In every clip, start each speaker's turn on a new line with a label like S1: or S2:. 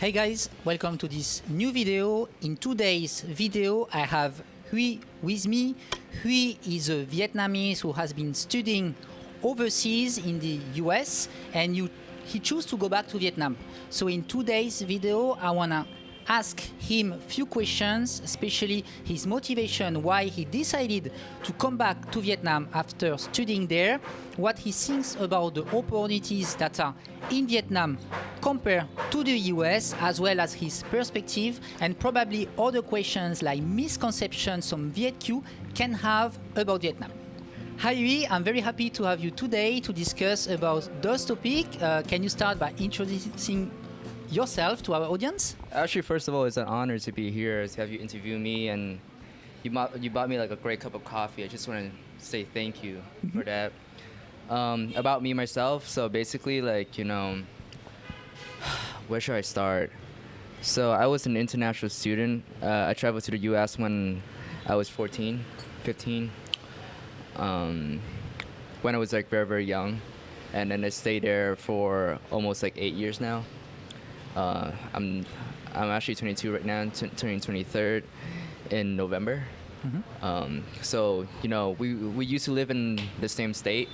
S1: Hey guys, welcome to this new video. In today's video, I have Huy with me. Huy is a Vietnamese who has been studying overseas in the US and he chose to go back to Vietnam. So in today's video, I wanna ask him a few questions, especially his motivation, why he decided to come back to Vietnam after studying there, what he thinks about the opportunities that are in Vietnam compared to the US, as well as his perspective, and probably other questions like misconceptions some Viet Q can have about Vietnam. Hi Huy, I'm very happy to have you today to discuss about those topics. Can you start by introducing yourself to our audience?
S2: Actually, first of all, it's an honor to be here to have you interview me, and you bought me like a great cup of coffee. I just want to say thank you for that. About me myself, so basically, where should I start? So I was an international student. I traveled to the U.S. when I was 14, 15. When I was like very, very young, and then I stayed there for almost like 8 years now. I'm actually 22 right now, turning 23rd in November. So we used to live in the same state,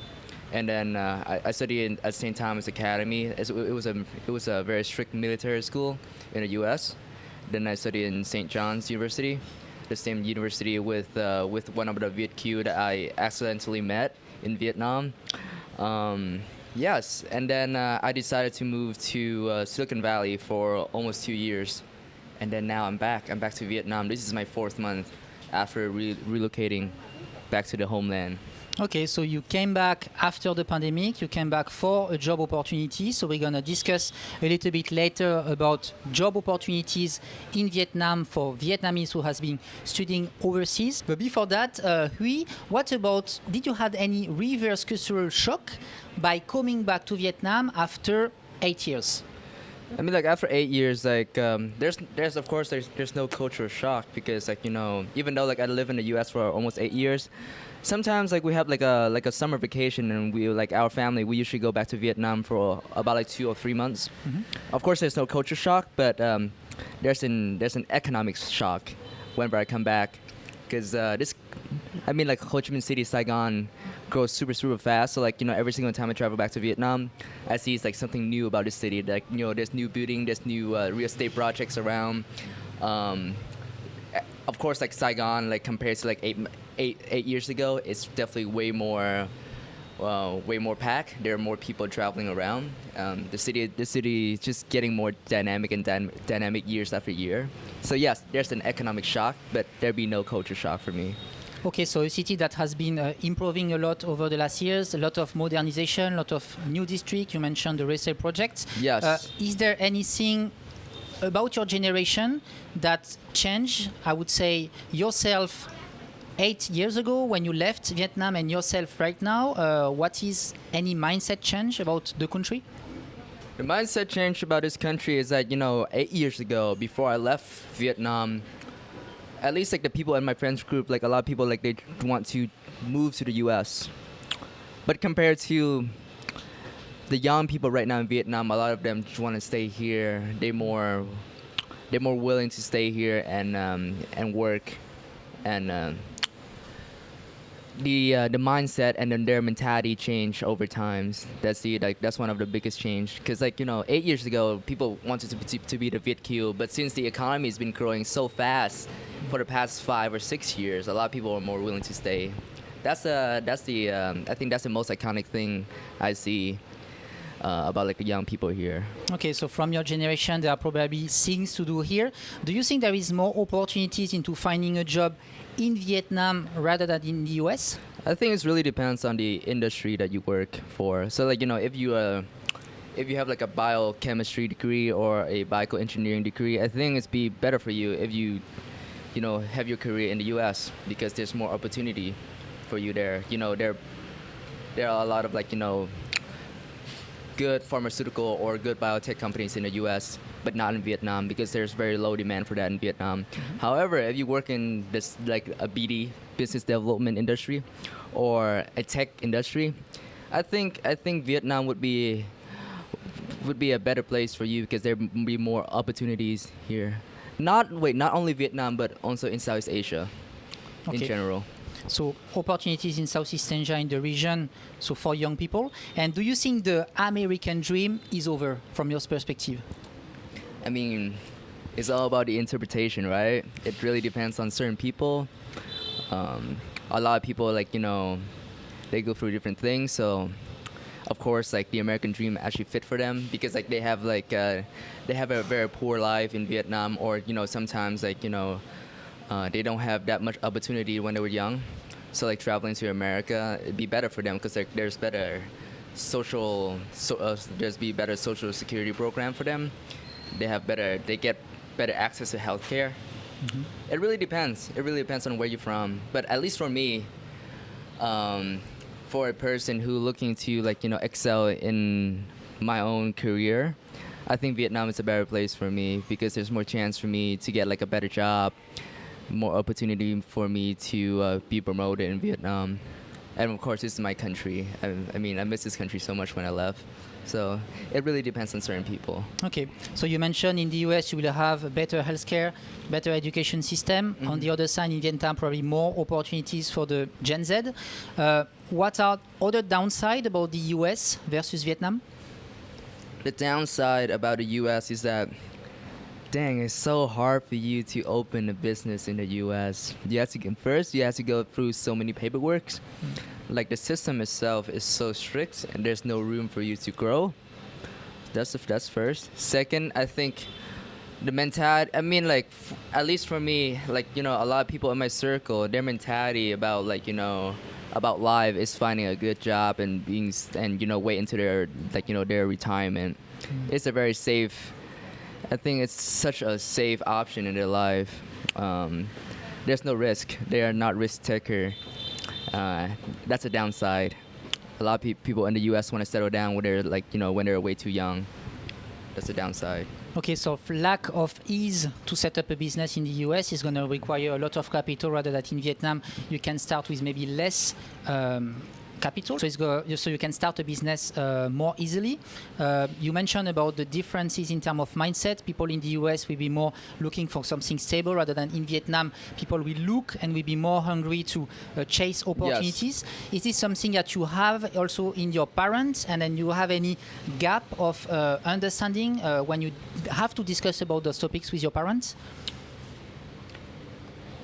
S2: and then I studied at St. Thomas Academy. It was a very strict military school in the U.S. Then I studied in St. John's University, the same university with one of the Viet Q that I accidentally met in Vietnam. Yes, and then I decided to move to Silicon Valley for almost 2 years, and then now I'm back. I'm back to Vietnam. This is my 4th month after relocating back to the homeland.
S1: Okay, so you came back after the pandemic, you came back for a job opportunity. So we're gonna discuss a little bit later about job opportunities in Vietnam for Vietnamese who has been studying overseas. But before that, Huy, what about, did you have any reverse cultural shock by coming back to Vietnam after 8 years?
S2: I mean, like after 8 years, there's of course there's no cultural shock because even though I live in the U.S. for almost 8 years, sometimes we have like a summer vacation and we our family we usually go back to Vietnam for about 2 or 3 months. Of course, there's no culture shock, but there's an economic shock whenever I come back because Ho Chi Minh City, Saigon grows super, super fast. So every single time I travel back to Vietnam, I see it's something new about the city. There's new building, there's new real estate projects around. Of course, Saigon, compared to 8 years ago, it's definitely way more packed. There are more people traveling around. The city is just getting more dynamic and dynamic years after year. So yes, there's an economic shock, but there'd be no culture shock for me.
S1: Okay, so a city that has been improving a lot over the last years, a lot of modernization, a lot of new districts. You mentioned the resale projects.
S2: Yes.
S1: Is there anything about your generation that changed? I would say yourself 8 years ago when you left Vietnam and yourself right now. What is any mindset change about the country?
S2: The mindset change about this country is that 8 years ago, before I left Vietnam, at least the people in my friends group, a lot of people they want to move to the U.S. But compared to the young people right now in Vietnam, a lot of them just want to stay here. They're more willing to stay here and work, and the mindset and then their mentality change over time. That's one of the biggest change because 8 years ago people wanted to be the Viet Q, but since the economy has been growing so fast for the past 5 or 6 years, a lot of people are more willing to stay. I think that's the most iconic thing I see about the young people here.
S1: Okay, so from your generation, there are probably things to do here. Do you think there is more opportunities into finding a job in Vietnam rather than in the US?
S2: I think it really depends on the industry that you work for. So if you have a biochemistry degree or a bioengineering degree, I think it's be better for you if you have your career in the US because there's more opportunity for you there. There are a lot of good pharmaceutical or good biotech companies in the U.S., but not in Vietnam because there's very low demand for that in Vietnam. However, if you work in this a BD, business development industry, or a tech industry, I think Vietnam would be would be a better place for you because there would be more opportunities here. Not only Vietnam but also in Southeast Asia in
S1: Okay.
S2: general.
S1: So opportunities in Southeast Asia in the region, so for young people. And do you think the American dream is over from your perspective?
S2: I mean, it's all about the interpretation, right? It really depends on certain people. A lot of people, like, you know, they go through different things. So, of course, like, the American dream actually fit for them because, like, they have a very poor life in Vietnam, or, you know, sometimes, like, you know, they don't have that much opportunity when they were young. So, like, traveling to America, it'd be better for them because there's better there's be better social security program for them. They get better access to healthcare. It really depends. It really depends on where you're from. But at least for me, for a person who looking to, like, you know, excel in my own career, I think Vietnam is a better place for me because there's more chance for me to get, like, a better job, more opportunity for me to be promoted in Vietnam. And of course, this is my country. I mean, I miss this country so much when I left. So it really depends on certain people.
S1: Okay, so you mentioned in the US you will have a better healthcare, better education system. On the other side, in Vietnam, probably more opportunities for the Gen Z. What are other downside about the US versus Vietnam?
S2: The downside about the U.S. is that, dang, it's so hard for you to open a business in the U.S. You have to go through so many paperworks. Like, the system itself is so strict, and there's no room for you to grow. That's first. Second, I think the mentality. I mean, like, at least for me, like, you know, a lot of people in my circle, their mentality about, like, you know, about life is finding a good job and you know, wait into their, like, you know, their retirement. It's a very safe. I think it's such a safe option in their life. There's no risk. They are not risk taker. That's a downside. A lot of people in the U.S. want to settle down when they're, like, you know, when they're way too young. That's a downside.
S1: Okay, so lack of ease to set up a business in the US is going to require a lot of capital, rather than in Vietnam you can start with maybe less capital, so you can start a business more easily. You mentioned about the differences in terms of mindset. People in the US will be more looking for something stable, rather than in Vietnam people will look and will be more hungry to chase opportunities. Is this something that you have also in your parents, and then you have any gap of understanding when you have to discuss about those topics with your parents?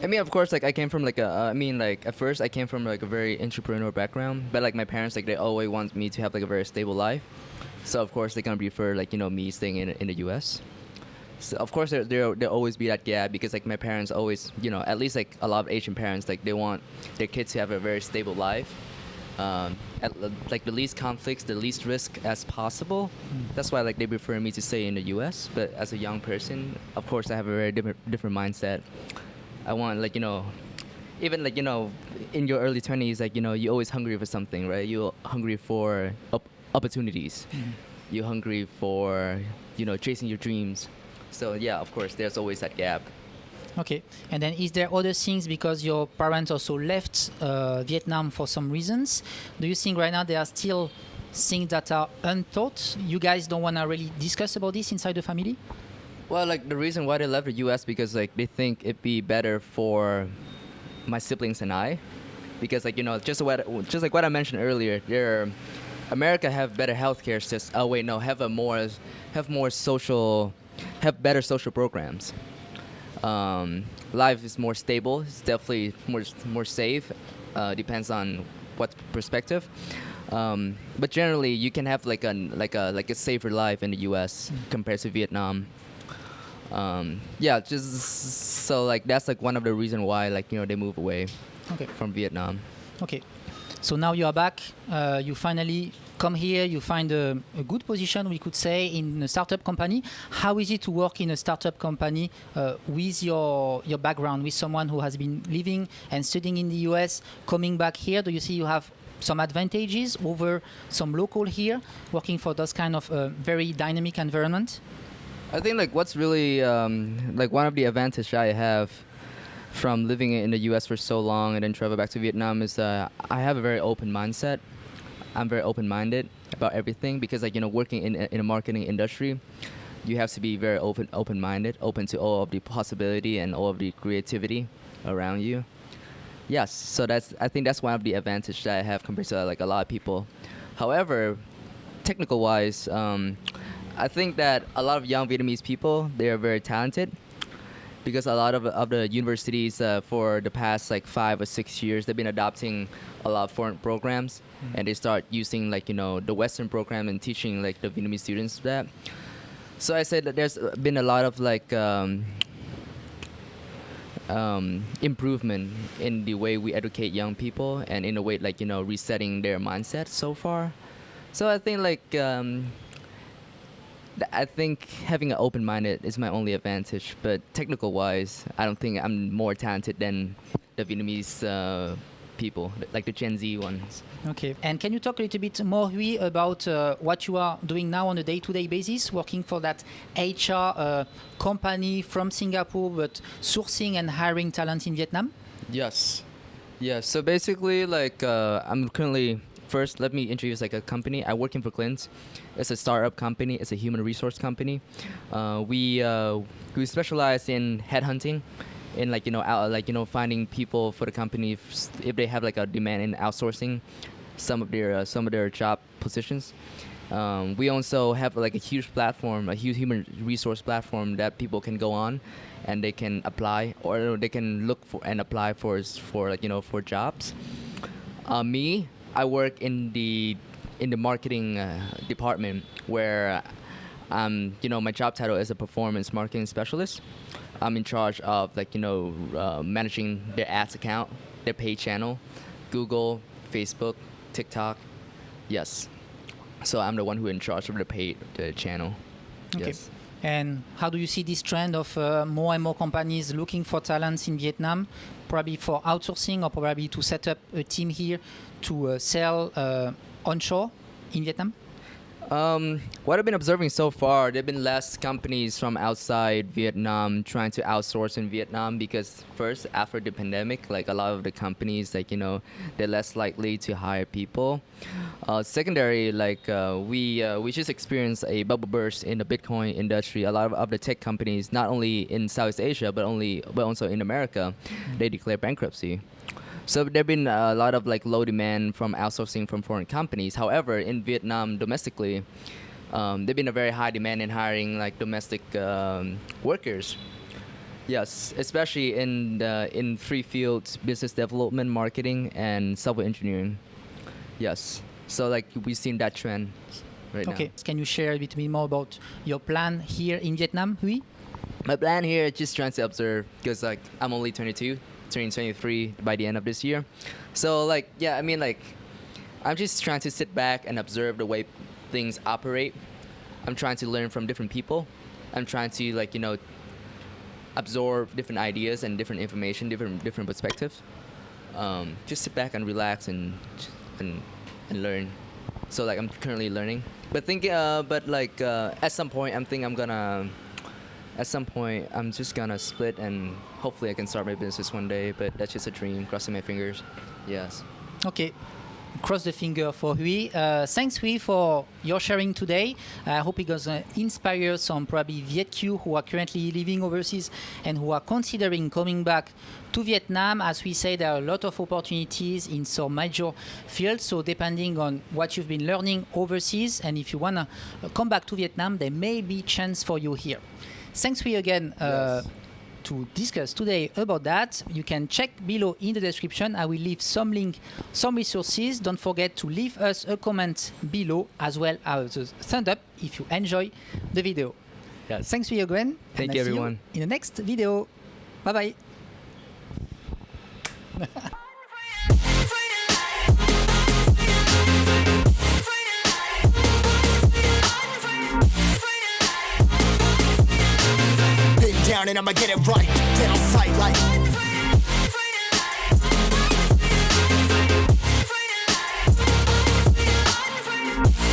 S2: I mean, of course, like, I came from, like, at first I came from, like, a very entrepreneurial background, but, like, my parents, like, they always want me to have, like, a very stable life. So of course they're gonna prefer, like, you know, me staying in the U.S. So of course there'll always be that gap because, like, my parents always, you know, at least, like, a lot of Asian parents, like, they want their kids to have a very stable life, like, the least conflicts, the least risk as possible. That's why, like, they prefer me to stay in the U.S. But as a young person, of course, I have a very different mindset. I want, like, you know, even, like, you know, in your early 20s, like, you know, you're always hungry for something, right? You're hungry for opportunities. You're hungry for, you know, chasing your dreams. So yeah, of course, there's always that gap.
S1: Okay, and then is there other things, because your parents also left Vietnam for some reasons? Do you think right now there are still things that are untaught? You guys don't want to really discuss about this inside the family?
S2: Well, like, the reason why they left the U.S. because, like, they think it'd be better for my siblings and I, because, like, you know, just like what I mentioned earlier, America have better healthcare system. Oh wait, no, have better social programs. Life is more stable. It's definitely more safe. Depends on what perspective. But generally, you can have, like, a safer life in the U.S. compared to Vietnam. Yeah, just so, like, that's, like, one of the reasons why, like, you know, they move away from Vietnam.
S1: Okay, so now you are back. You finally come here. You find a good position, we could say, in a startup company. How is it to work in a startup company with your background, with someone who has been living and studying in the US, coming back here? Do you see you have some advantages over some local here, working for those kind of very dynamic environment?
S2: I think, like, what's really like, one of the advantages I have from living in the U.S. for so long and then travel back to Vietnam is I have a very open mindset. I'm very open-minded. about everything, because like, you know, working in a marketing industry, you have to be very open-minded, open to all of the possibility and all of the creativity around you. Yes, so I think that's one of the advantage that I have compared to like a lot of people. However, technical wise, I think that a lot of young Vietnamese people, they are very talented, because a lot of the universities for the past like 5 or 6 years, they've been adopting a lot of foreign programs, and they start using like, you know, the Western program and teaching like the Vietnamese students that. So I said that there's been a lot of like improvement in the way we educate young people, and in a way like, you know, resetting their mindset so far. So I think like I think having an open-minded is my only advantage, but technical-wise, I don't think I'm more talented than the Vietnamese people, like the Gen Z ones.
S1: Okay. And can you talk a little bit more, Huy, about what you are doing now on a day-to-day basis, working for that HR company from Singapore, but sourcing and hiring talent in Vietnam?
S2: Yes. Yes. So basically, like I'm currently. First, let me introduce like a company. I work in for Clint. It's a startup company. It's a human resource company. We specialize in headhunting, in like, you know, finding people for the company if they have like a demand in outsourcing some of their job positions. We also have like a huge platform, a huge human resource platform that people can go on, and they can apply, or they can look for and apply for like, you know, for jobs. I work in the marketing department, where you know, my job title is a performance marketing specialist. I'm in charge of like, you know, managing their ads account, their paid channel, Google, Facebook, TikTok. Yes. So I'm the one who in charge of the channel.
S1: Okay.
S2: Yes.
S1: And how do you see this trend of more and more companies looking for talents in Vietnam, probably for outsourcing, or probably to set up a team here to sell onshore in Vietnam?
S2: What I've been observing so far, there have been less companies from outside Vietnam trying to outsource in Vietnam, because first, after the pandemic, like a lot of the companies, like, you know, they're less likely to hire people. Secondary, like we just experienced a bubble burst in the Bitcoin industry. A lot of the tech companies, not only in Southeast Asia, but also in America, they declare bankruptcy. So there've been a lot of like low demand from outsourcing from foreign companies. However, in Vietnam domestically, there've been a very high demand in hiring like domestic workers. Yes, especially in three fields: business development, marketing, and software engineering. Yes, so like we've seen that trend right now.
S1: Okay, can you share a bit more about your plan here in Vietnam, Huy?
S2: My plan here is just trying to observe, because like I'm only 22. Turning 23 by the end of this year. So like, yeah, I mean, like, I'm just trying to sit back and observe the way things operate. I'm trying to learn from different people. I'm trying to, like, you know, absorb different ideas and different information, different perspectives. Just sit back and relax and learn. So like, I'm currently learning, but at some point at some point, I'm just gonna split, and hopefully I can start my business one day, but that's just a dream, crossing my fingers. Yes.
S1: Okay. Cross the finger for Huy. Thanks, Huy, for your sharing today. I hope it was inspire some probably Viet Q who are currently living overseas and who are considering coming back to Vietnam. As we say, there are a lot of opportunities in some major fields. So depending on what you've been learning overseas, and if you want to come back to Vietnam, there may be chance for you here. Thanks, Huy, again.
S2: Yes.
S1: To discuss today about that, you can check below in the description. I will leave some link, some resources. Don't forget to leave us a comment below, as well as a thumbs up if you enjoy the video.
S2: Yes.
S1: Thanks, Huy, again.
S2: Thank you, everyone.
S1: See you in the next video. Bye bye.
S3: Down and I'ma get it right. Get on sight like